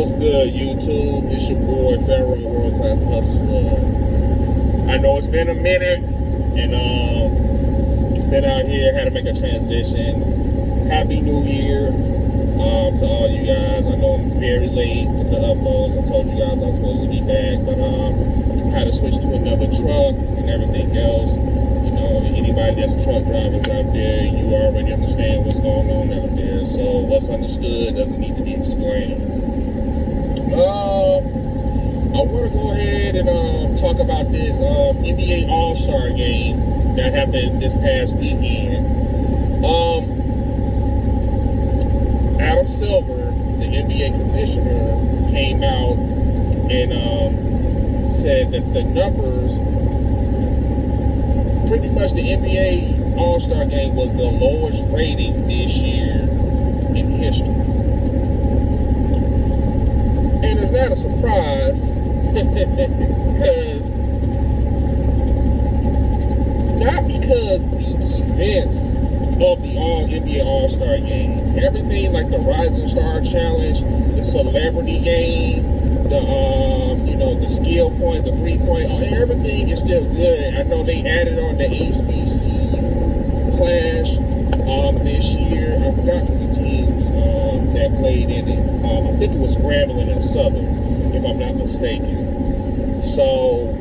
What's good, YouTube? It's your boy Pharaoh, World Class Hustler. I know it's been a minute, and been out here, had to make a transition. Happy New Year to all you guys. I know I'm very late with the uploads. I told you guys I was supposed to be back, but I had to switch to another truck and everything else. You know, anybody that's truck drivers out there, you already understand what's going on out there. So what's understood doesn't need to be explained. I want to go ahead and talk about this NBA All-Star game that happened this past weekend. Adam Silver, the NBA commissioner, came out and said that the numbers, pretty much the NBA All-Star game was the lowest rating this year in history. And it's not a surprise because the events of the NBA All-Star game, everything like the Rising Star Challenge, the celebrity game, the skill point, the 3-point, everything is still good. I know they added on the HBCU Clash this year. I forgot who the teams that played in it. I think it was Grambling and Southern, if I'm not mistaken. So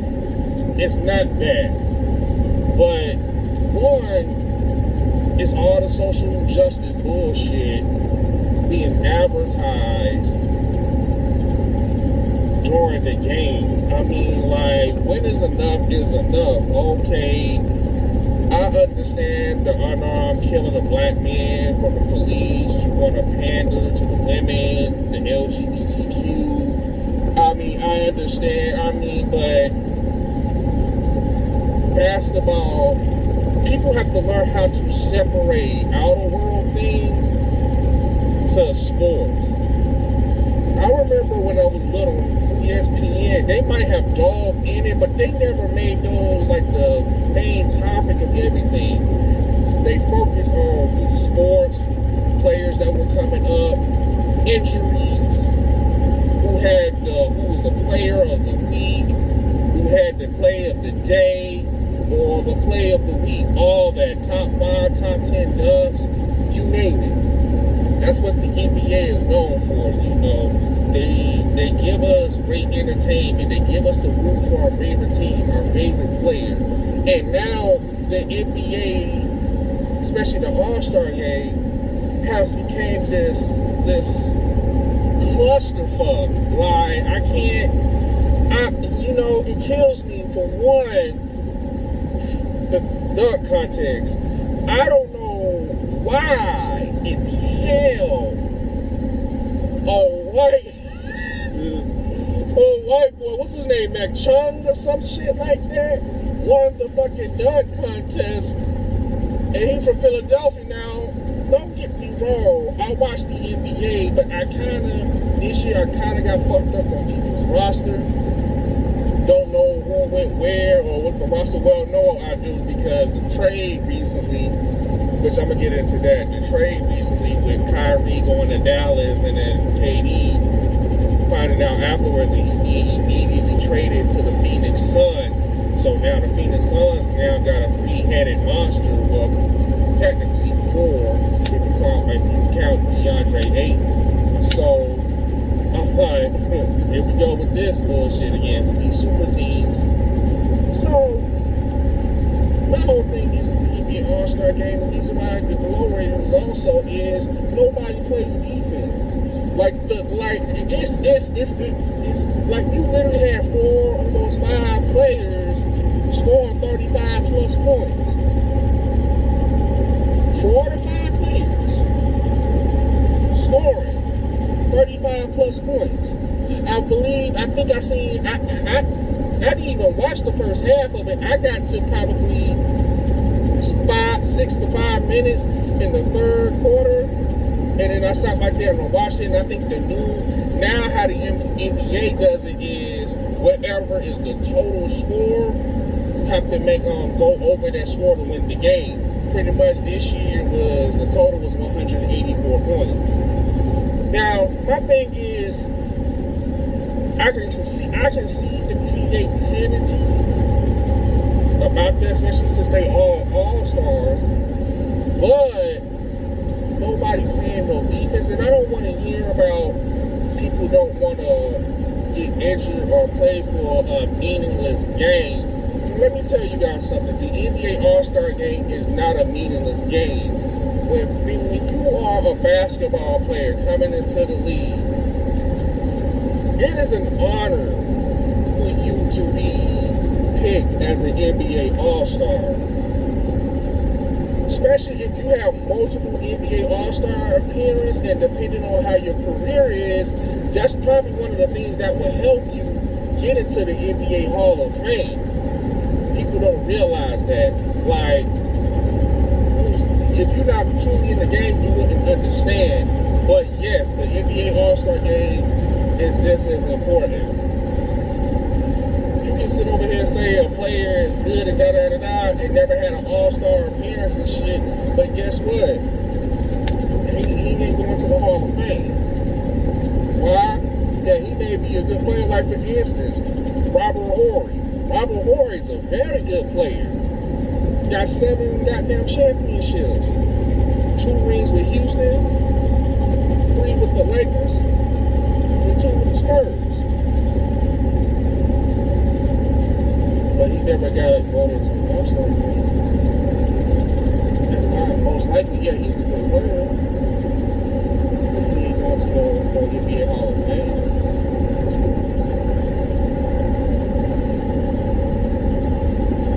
it's not that, but one, it's all the social justice bullshit being advertised during the game. I mean, like, when is enough is enough. Okay, I understand the unarmed killing of black men from the police. You want to pander to the women, the LGBTQ. I mean, I understand. I mean, but basketball, people have to learn how to separate outer world things to sports. I remember when I was little, ESPN, they might have dog in it, but they never made those like the main topic of everything. They focused on the sports, players that were coming up, injuries, who was the player of the week, who had the play of the day, or the play of the week, all that, top 5, top 10 dunks, you name it. That's what the NBA is known for, you know. They give us great entertainment. They give us the root for our favorite team, our favorite player. And now the NBA, especially the All-Star game, has become this clusterfuck. Like, it kills me. For one, the dunk contest. I don't know why in hell a white boy, what's his name, Mac Chung or some shit like that, won the fucking dunk contest, and he from Philadelphia. Now, don't get me wrong, I watched the NBA, but this year I kinda got fucked up on people's roster. Don't know who went where or what the roster. Well, no, I do, because the trade recently, which I'm gonna get into that. The trade recently with Kyrie going to Dallas and then KD finding out afterwards that he immediately traded to the Phoenix Suns. So now the Phoenix Suns now got a 3-headed monster. Well, technically 4 if you count DeAndre Ayton. So here we go with this bullshit again with these super teams. So my whole thing is the NBA All-Star game. The reason why I get the low ratings also is nobody plays defense. It's like you literally had 4, almost 5 players scoring 35 plus points. 4 to 5 players scoring 35 plus points. I didn't even watch the first half of it. I got to probably 6 to 5 minutes in the third quarter, and then I sat back there and I watched it. And I think now how the NBA does it is whatever is the total score, you have to go over that score to win the game. Pretty much this year the total was 184 points. Now my thing is, I can see the creativity about that, especially since they all stars. But nobody playing no defense, and I don't want to hear about people don't want to get injured or play for a meaningless game. Let me tell you guys something. The NBA All-Star Game is not a meaningless game. When you are a basketball player coming into the league, it is an honor for you to be picked as an NBA All-Star. Especially if you have multiple NBA All-Star appearances, and depending on how your career is, that's probably one of the things that will help you get into the NBA Hall of Fame. People don't realize that. Like, if you're not truly in the game, you wouldn't understand. But yes, the NBA All-Star Game is just as important. You can sit over here and say a player is good and da-da-da-da and never had an All-Star appearance and shit, but guess what? He ain't going to the Hall of Fame. Why? Yeah, he may be a good player, like for instance, Robert Horry. Robert Horry's a very good player. Got 7 goddamn championships. 2 rings with Houston, 3 with the Lakers, and 2 with the Spurs. But he never got voted to the All-Star game. And most likely, yeah, he's a good player. But he ain't going to the NBA Hall of Fame.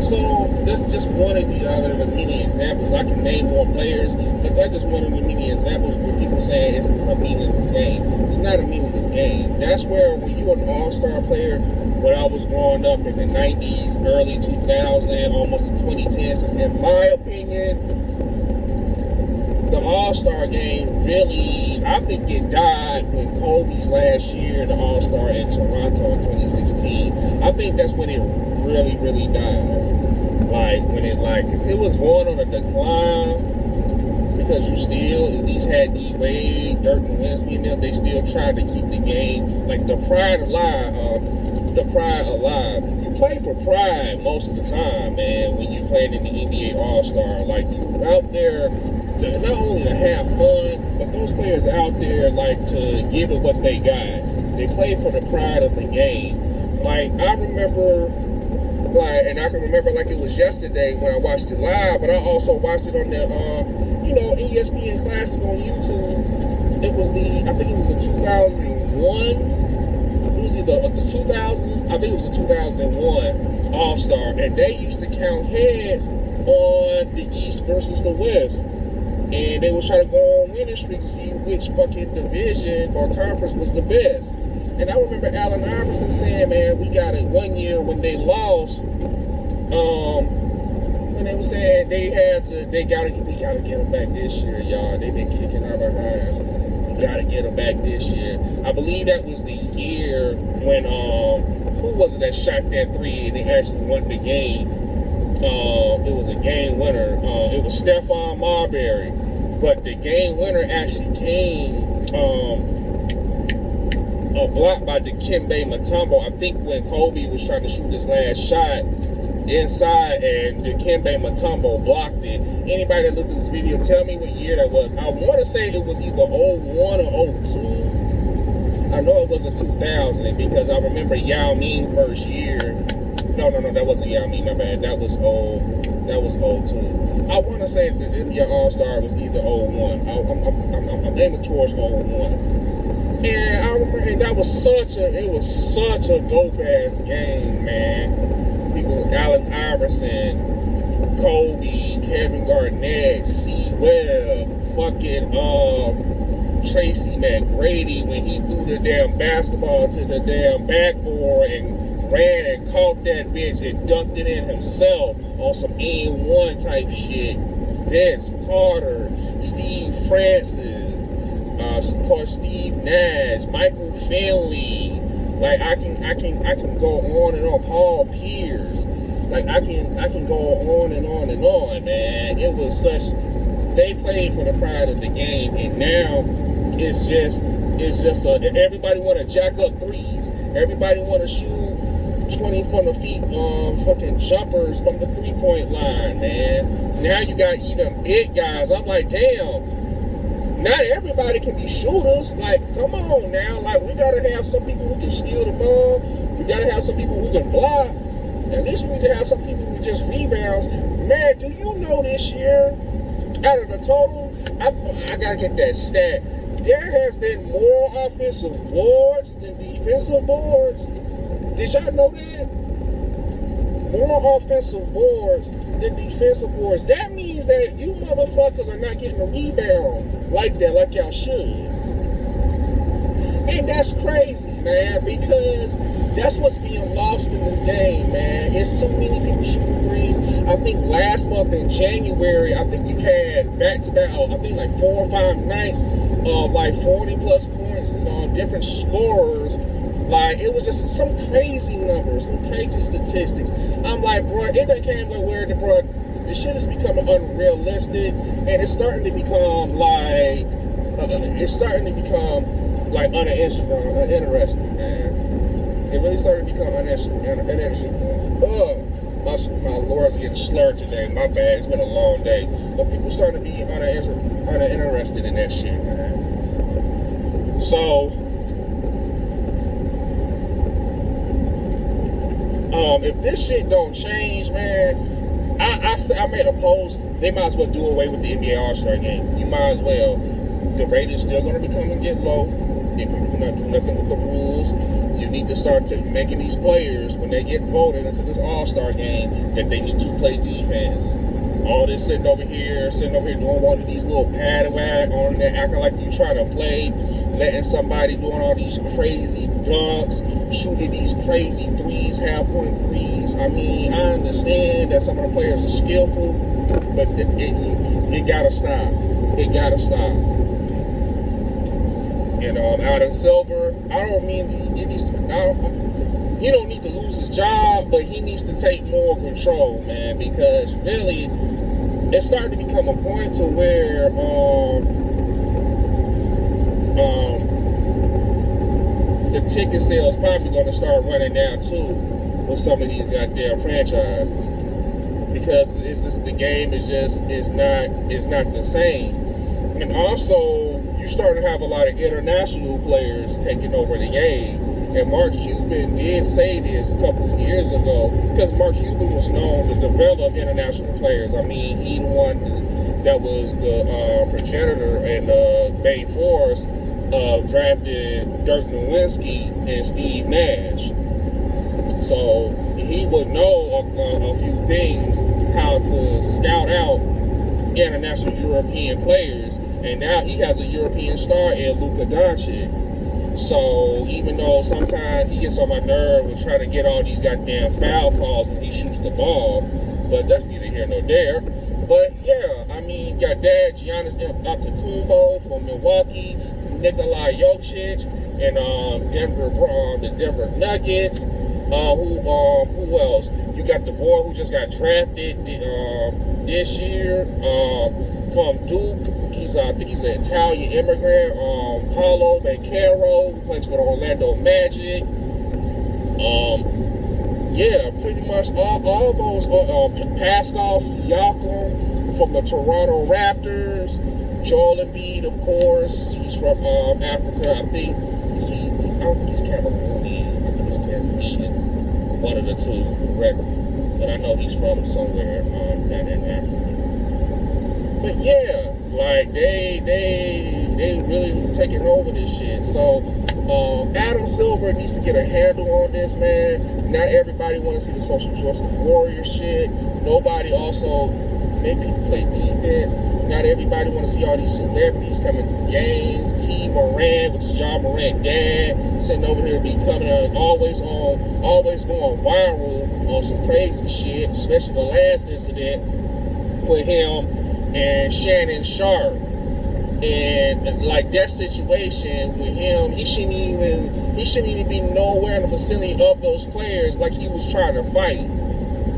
So that's just one of the other many examples. I can name more players, but that's just one of the many examples where people say it's a meaningless game. It's not a meaningless game. That's where when you're an all-star player, when I was growing up in the 90s, early 2000s, almost the 2010s, just in my opinion, the all-star game really, I think it died when Kobe's last year, the all-star in Toronto in 2016. I think that's when it really, really died. Like, when it was going on a decline, because you still at least had D Wade, Dirk Nowitzki, and them, they still tried to keep the game, like the pride alive. You play for pride most of the time, man, when you're playing in the NBA All-Star. Like, you're out there not only to have fun, but those players out there like to give it what they got. They play for the pride of the game. Like, I remember, and I can remember like it was yesterday when I watched it live, but I also watched it on the, ESPN Classic on YouTube. It was I think it was the 2001. It was either a 2000, I think it was a 2001 All-Star, and they used to count heads on the East versus the West. And they was trying to go on winning streak to see which fucking division or conference was the best. And I remember Allen Iverson saying, man, we got it one year when they lost, and they were saying we gotta get them back this year, y'all. They've been kicking our behinds. We gotta get them back this year. I believe that was the year when, who was it that shot that 3 and they actually won the game? It was a game winner. It was Stephon Marbury, but the game winner actually came a block by Dikembe Mutombo. I think when Kobe was trying to shoot his last shot inside and Dikembe Mutombo blocked it. Anybody that listens to this video, tell me what year that was. I want to say it was either 01 or 02. I know it was a 2000 because I remember Yao Ming first year. No, that wasn't Yao Ming, my bad. That was 02. I want to say the NBA All-Star was either 01. I'm aiming towards 01. And I remember, and it was such a dope ass game, man. People, Allen Iverson, Kobe, Kevin Garnett, C. Webb, fucking Tracy McGrady when he threw the damn basketball to the damn backboard and ran and caught that bitch and dunked it in himself on some N1 type shit. Vince Carter, Steve Francis, of course Steve Nash, Michael Finley. Like I can go on and on. Paul Pierce. Like I can go on and on and on, man. It was such. They played for the pride of the game, and now it's just everybody want to jack up threes. Everybody want to shoot 20 from the feet, fucking jumpers from the 3-point line, man. Now you got even big guys. I'm like, damn, not everybody can be shooters. Like, come on now. Like, we got to have some people who can steal the ball. We got to have some people who can block. At least we need to have some people who just rebounds. Man, do you know this year, out of the total, I got to get that stat. There has been more offensive boards than defensive boards. Did y'all know that? More offensive boards than defensive boards. That means that you motherfuckers are not getting a rebound like that, like y'all should. And that's crazy, man, because that's what's being lost in this game, man. It's too many people shooting threes. I think last month in January, I think you had back-to-back, I think like 4 or 5 nights of like 40-plus points on different scorers. Like, it was just some crazy numbers, some crazy statistics. I'm like, bro, it done came to where, bro, the shit is becoming unrealistic, and it's starting to become like, uninteresting, man. It really started to become uninteresting. My Lord's getting slurred today. My bad. It's been a long day. But people starting to be uninterested in that shit, man. So, if this shit don't change, man, I made a post. They might as well do away with the NBA All-Star game. You might as well. The ratings still going to be coming and get low. If you do not do nothing with the rules, you need to start making these players, when they get voted into this All-Star game, that they need to play defense. All this sitting over here doing one of these little pad wag on there, acting like you trying to play, letting somebody doing all these crazy dunks, shooting these crazy threes, half-point threes. I mean, I understand that some of the players are skillful, but it gotta stop. It gotta stop. And Adam Silver, I don't mean he needs to. He don't need to lose his job, but he needs to take more control, man, because really, it's starting to become a point to where the ticket sales probably going to start running down too with some of these goddamn franchises, because it's just, the game is not the same. And also, you're starting to have a lot of international players taking over the game. And Mark Cuban did say this a couple of years ago, because Mark Cuban was known to develop international players. I mean, he the one that was the progenitor and the main force of drafting Dirk Nowitzki and Steve Nash. So he would know a few things, how to scout out international European players. And now he has a European star in Luka Doncic. So even though sometimes he gets on my nerve with trying to get all these goddamn foul calls when he shoots the ball, but that's neither here nor there. But yeah, I mean, got that Giannis Antetokounmpo from Milwaukee, Nikola Jokic, and the Denver Nuggets. Who else? You got the boy who just got drafted this year from Duke. I think he's an Italian immigrant. Paolo Banchero, who plays for the Orlando Magic. Yeah, pretty much all those. Pascal Siakam from the Toronto Raptors. Joel Embiid, of course. He's from Africa. I don't think he's Cameroonian. I think he's Tanzanian. One of the two, correctly. But I know he's from somewhere down in Africa. But yeah. Like, they really taking over this shit. So, Adam Silver needs to get a handle on this, man. Not everybody want to see the social justice warrior shit. Nobody also make people play defense. Not everybody want to see all these celebrities coming to games. T. Moran, which is John Moran's dad, sitting over here becoming always going viral on some crazy shit, especially the last incident with him and Shannon Sharp. And like that situation with him, he shouldn't even be nowhere in the vicinity of those players, like he was trying to fight,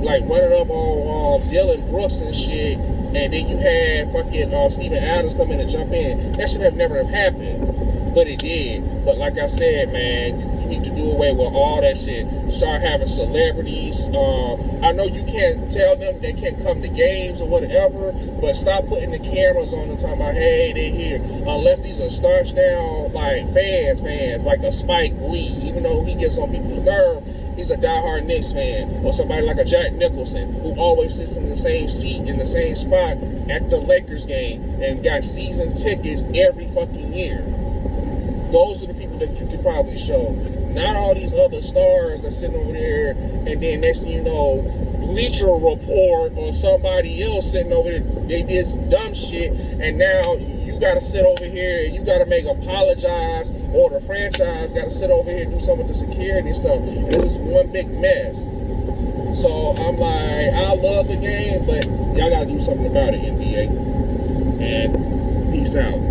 like running up on Dylan Brooks and shit. And then you had fucking Steven Adams come in and jump in. That should have never happened. But it did. But like I said, man, you need to do away with all that shit. Start having celebrities. I know you can't tell them they can't come to games or whatever, but stop putting the cameras on them talking about, hey, they're here. Unless these are starch down, like fans, like a Spike Lee, even though he gets on people's nerve. He's a diehard Knicks fan, or somebody like a Jack Nicholson who always sits in the same seat in the same spot at the Lakers game and got season tickets every fucking year. Those are the people that you could probably show. Not all these other stars that sitting over there, and then next thing you know, Bleacher Report or somebody else sitting over there, they did some dumb shit, and now you gotta sit over here and you gotta make apologize, or the franchise gotta sit over here and do something with the security and stuff. And it's just one big mess. So I'm like, I love the game, but y'all gotta do something about it, NBA. And peace out.